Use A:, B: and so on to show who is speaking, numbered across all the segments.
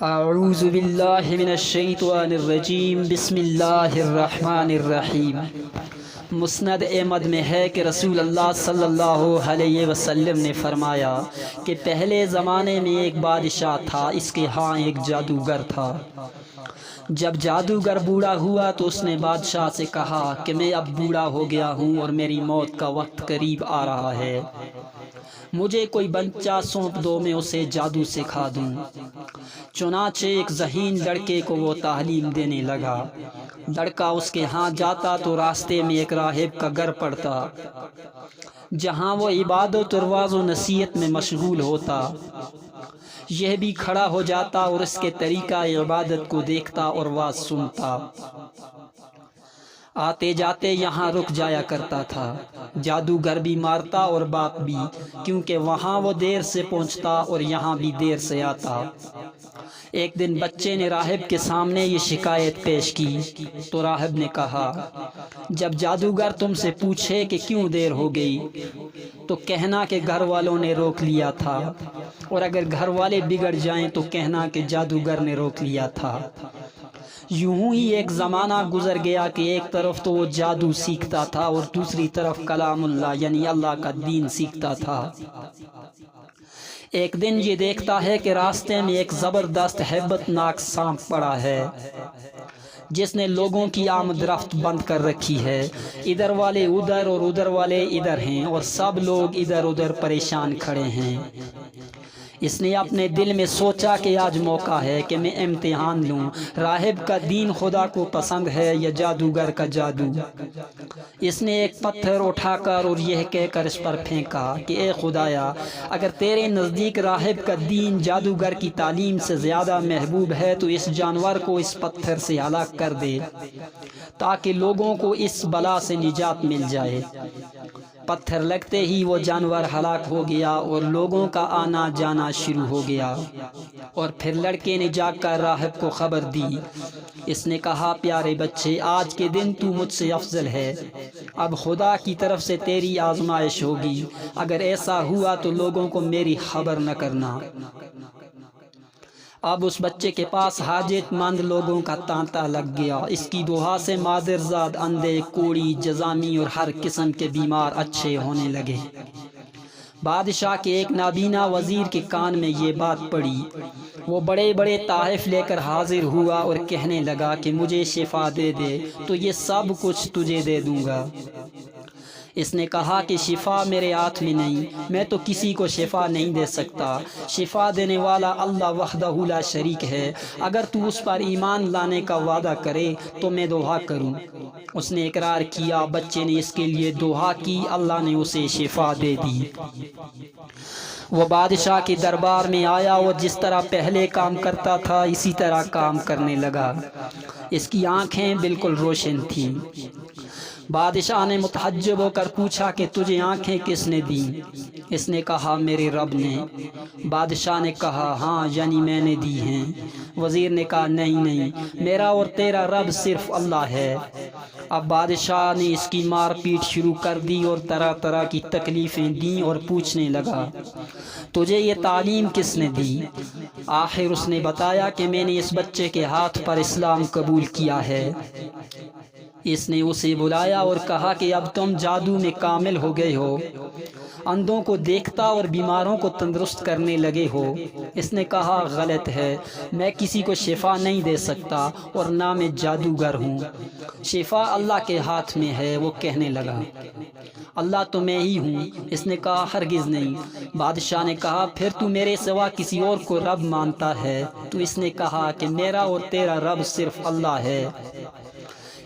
A: اعوذ باللہ من الشیطان الرجیم بسم اللہ الرحمن الرحیم۔ مسند احمد میں ہے کہ رسول اللہ صلی اللہ علیہ وسلم نے فرمایا کہ پہلے زمانے میں ایک بادشاہ تھا، اس کے ہاں ایک جادوگر تھا۔ جب جادوگر بوڑھا ہوا تو اس نے بادشاہ سے کہا کہ میں اب بوڑھا ہو گیا ہوں اور میری موت کا وقت قریب آ رہا ہے، مجھے کوئی بچہ سونپ دو، میں اسے جادو سکھا دوں۔ چنانچہ ایک ذہین لڑکے کو وہ تعلیم دینے لگا۔ لڑکا اس کے ہاں جاتا تو راستے میں ایک راہب کا گھر پڑتا، جہاں وہ عبادت اور وعظ و نصیحت میں مشغول ہوتا۔ یہ بھی کھڑا ہو جاتا اور اس کے طریقہ عبادت کو دیکھتا اور وعظ سنتا۔ آتے جاتے یہاں رک جایا کرتا تھا۔ جادوگر بھی مارتا اور باپ بھی، کیونکہ وہاں وہ دیر سے پہنچتا اور یہاں بھی دیر سے آتا۔ ایک دن بچے نے راہب کے سامنے یہ شکایت پیش کی تو راہب نے کہا، جب جادوگر تم سے پوچھے کہ کیوں دیر ہو گئی تو کہنا کہ گھر والوں نے روک لیا تھا، اور اگر گھر والے بگڑ جائیں تو کہنا کہ جادوگر نے روک لیا تھا۔ یوں ہی ایک زمانہ گزر گیا کہ ایک طرف تو وہ جادو سیکھتا تھا اور دوسری طرف کلام اللہ یعنی اللہ کا دین سیکھتا تھا۔ ایک دن یہ دیکھتا ہے کہ راستے میں ایک زبردست ہیبت ناک سانپ پڑا ہے، جس نے لوگوں کی آمد رفت بند کر رکھی ہے۔ ادھر والے ادھر اور ادھر والے ادھر ہیں، اور سب لوگ ادھر ادھر پریشان کھڑے ہیں۔ اس نے اپنے دل میں سوچا کہ آج موقع ہے کہ میں امتحان لوں، راہب کا دین خدا کو پسند ہے یا جادوگر کا جادو۔ اس نے ایک پتھر اٹھا کر اور یہ کہہ کر اس پر پھینکا کہ اے خدایا، اگر تیرے نزدیک راہب کا دین جادوگر کی تعلیم سے زیادہ محبوب ہے تو اس جانور کو اس پتھر سے ہلاک کر دے، تاکہ لوگوں کو اس بلا سے نجات مل جائے۔ پتھر لگتے ہی وہ جانور ہلاک ہو گیا اور لوگوں کا آنا جانا شروع ہو گیا۔ اور پھر لڑکے نے جا کر راہب کو خبر دی۔ اس نے کہا، پیارے بچے، آج کے دن تو مجھ سے افضل ہے، اب خدا کی طرف سے تیری آزمائش ہوگی، اگر ایسا ہوا تو لوگوں کو میری خبر نہ کرنا۔ اب اس بچے کے پاس حاجت مند لوگوں کا تانتا لگ گیا۔ اس کی دعا سے مادرزاد، اندھے، کوڑی، جذامی اور ہر قسم کے بیمار اچھے ہونے لگے۔ بادشاہ کے ایک نابینا وزیر کے کان میں یہ بات پڑی۔ وہ بڑے بڑے تحائف لے کر حاضر ہوا اور کہنے لگا کہ مجھے شفا دے دے تو یہ سب کچھ تجھے دے دوں گا۔ اس نے کہا کہ شفا میرے ہاتھ میں نہیں، میں تو کسی کو شفا نہیں دے سکتا، شفا دینے والا اللہ وحدہ لا شریک ہے، اگر تو اس پر ایمان لانے کا وعدہ کرے تو میں دعا کروں۔ اس نے اقرار کیا، بچے نے اس کے لیے دعا کی، اللہ نے اسے شفا دے دی۔ وہ بادشاہ کے دربار میں آیا اور جس طرح پہلے کام کرتا تھا اسی طرح کام کرنے لگا۔ اس کی آنکھیں بالکل روشن تھیں۔ بادشاہ نے متعجب ہو کر پوچھا کہ تجھے آنکھیں کس نے دیں؟ اس نے کہا، میرے رب نے۔ بادشاہ نے کہا، ہاں یعنی میں نے دی ہیں۔ وزیر نے کہا، نہیں، میرا اور تیرا رب صرف اللہ ہے۔ اب بادشاہ نے اس کی مار پیٹ شروع کر دی اور طرح طرح کی تکلیفیں دیں اور پوچھنے لگا، تجھے یہ تعلیم کس نے دی؟ آخر اس نے بتایا کہ میں نے اس بچے کے ہاتھ پر اسلام قبول کیا ہے۔ اس نے اسے بلایا اور کہا کہ اب تم جادو میں کامل ہو گئے ہو، اندھوں کو دیکھتا اور بیماروں کو تندرست کرنے لگے ہو۔ اس نے کہا، غلط ہے، میں کسی کو شفا نہیں دے سکتا اور نہ میں جادوگر ہوں، شفا اللہ کے ہاتھ میں ہے۔ وہ کہنے لگا، اللہ تو میں ہی ہوں۔ اس نے کہا، ہرگز نہیں۔ بادشاہ نے کہا، پھر تو میرے سوا کسی اور کو رب مانتا ہے؟ تو اس نے کہا کہ میرا اور تیرا رب صرف اللہ ہے۔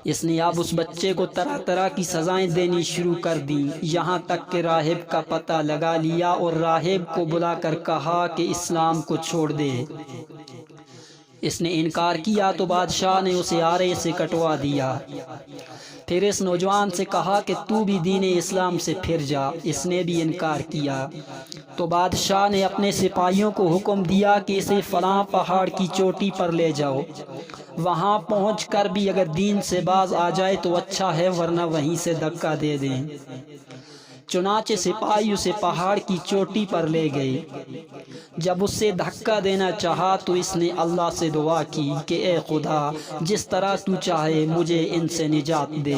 A: اس نے اب اس بچے کو طرح طرح کی سزائیں دینی شروع کر دیں، یہاں تک کہ راہب کا پتہ لگا لیا اور راہب کو بلا کر کہا کہ اسلام کو چھوڑ دے۔ اس نے انکار کیا تو بادشاہ نے اسے آرے سے کٹوا دیا۔ پھر اس نوجوان سے کہا کہ تو بھی دین اسلام سے پھر جا۔ اس نے بھی انکار کیا تو بادشاہ نے اپنے سپاہیوں کو حکم دیا کہ اسے فلاں پہاڑ کی چوٹی پر لے جاؤ، وہاں پہنچ کر بھی اگر دین سے باز آ جائے تو اچھا ہے، ورنہ وہیں سے دھکا دے دیں۔ چنانچہ سپاہی اسے پہاڑ کی چوٹی پر لے گئے۔ جب اس سے دھکا دینا چاہا تو اس نے اللہ سے دعا کی کہ اے خدا، جس طرح تو چاہے مجھے ان سے نجات دے۔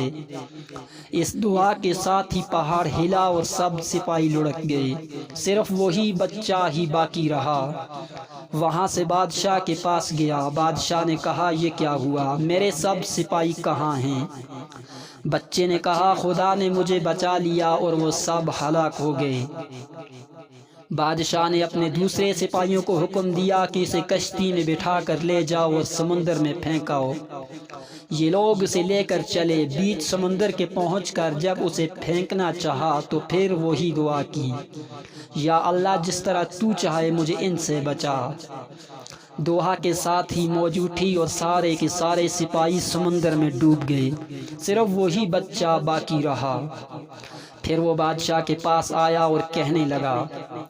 A: اس دعا کے ساتھ ہی پہاڑ ہلا اور سب سپاہی لڑک گئے، صرف وہی بچہ ہی باقی رہا۔ وہاں سے بادشاہ کے پاس گیا۔ بادشاہ نے کہا، یہ کیا ہوا؟ میرے سب سپاہی کہاں ہیں؟ بچے نے کہا، خدا نے مجھے بچا لیا اور وہ سب ہلاک ہو گئے۔ بادشاہ نے اپنے دوسرے سپاہیوں کو حکم دیا کہ اسے کشتی میں بٹھا کر لے جاؤ اور سمندر میں پھینکاؤ۔ یہ لوگ اسے لے کر چلے۔ بیچ سمندر کے پہنچ کر جب اسے پھینکنا چاہا تو پھر وہی دعا کی، یا اللہ، جس طرح تو چاہے مجھے ان سے بچا۔ دعا کے ساتھ ہی موج اٹھی اور سارے کے سارے سپاہی سمندر میں ڈوب گئے، صرف وہی بچہ باقی رہا۔ پھر وہ بادشاہ کے پاس آیا اور کہنے لگا،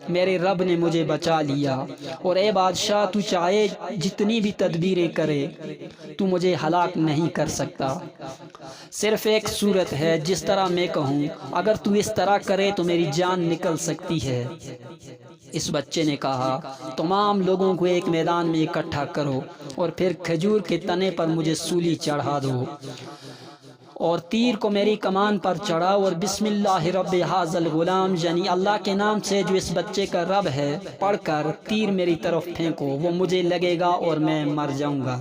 A: میرے رب نے مجھے بچا لیا، اور اے بادشاہ، تو چاہے جتنی بھی تدبیریں کرے تو مجھے ہلاک نہیں کر سکتا۔ صرف ایک صورت ہے، جس طرح میں کہوں، اگر تو اس طرح کرے تو میری جان نکل سکتی ہے۔ اس بچے نے کہا، تمام لوگوں کو ایک میدان میں اکٹھا کرو اور پھر کھجور کے تنے پر مجھے سولی چڑھا دو، اور تیر کو میری کمان پر چڑھاؤ اور بسم اللہ رب ھذا الغلام، یعنی اللہ کے نام سے جو اس بچے کا رب ہے، پڑھ کر تیر میری طرف پھینکو، وہ مجھے لگے گا اور میں مر جاؤں گا۔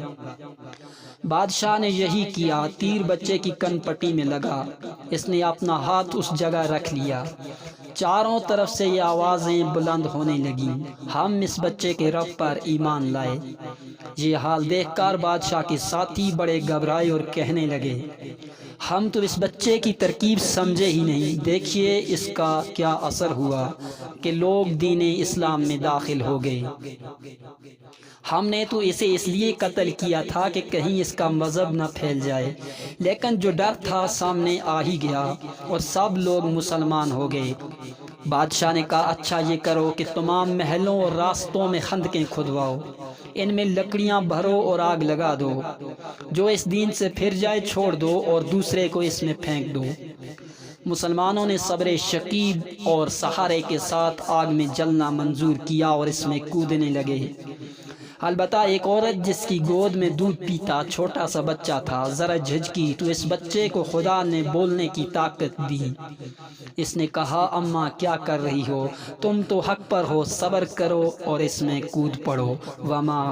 A: بادشاہ نے یہی کیا۔ تیر بچے کی کن پٹی میں لگا۔ اس نے اپنا ہاتھ اس جگہ رکھ لیا۔ چاروں طرف سے یہ آوازیں بلند ہونے لگیں، ہم اس بچے کے رب پر ایمان لائے۔ یہ حال دیکھ کر بادشاہ کے ساتھی بڑے گھبرائے اور کہنے لگے، ہم تو اس بچے کی ترکیب سمجھے ہی نہیں، دیکھیے اس کا کیا اثر ہوا کہ لوگ دین اسلام میں داخل ہو گئے۔ ہم نے تو اسے اس لیے قتل کیا تھا کہ کہیں اس کا مذہب نہ پھیل جائے، لیکن جو ڈر تھا سامنے آ ہی گیا اور سب لوگ مسلمان ہو گئے۔ بادشاہ نے کہا، اچھا یہ کرو کہ تمام محلوں اور راستوں میں خندقیں کھدواؤ، ان میں لکڑیاں بھرو اور آگ لگا دو، جو اس دین سے پھر جائے چھوڑ دو اور دوسرے کو اس میں پھینک دو۔ مسلمانوں نے صبر شکیب اور سہارے کے ساتھ آگ میں جلنا منظور کیا اور اس میں کودنے لگے۔ البتہ ایک عورت جس کی گود میں دودھ پیتا چھوٹا سا بچہ تھا، ذرا جھجکی تو اس بچے کو خدا نے بولنے کی طاقت دی۔ اس نے کہا، اماں کیا کر رہی ہو؟ تم تو حق پر ہو، صبر کرو اور اس میں کود پڑو۔ وما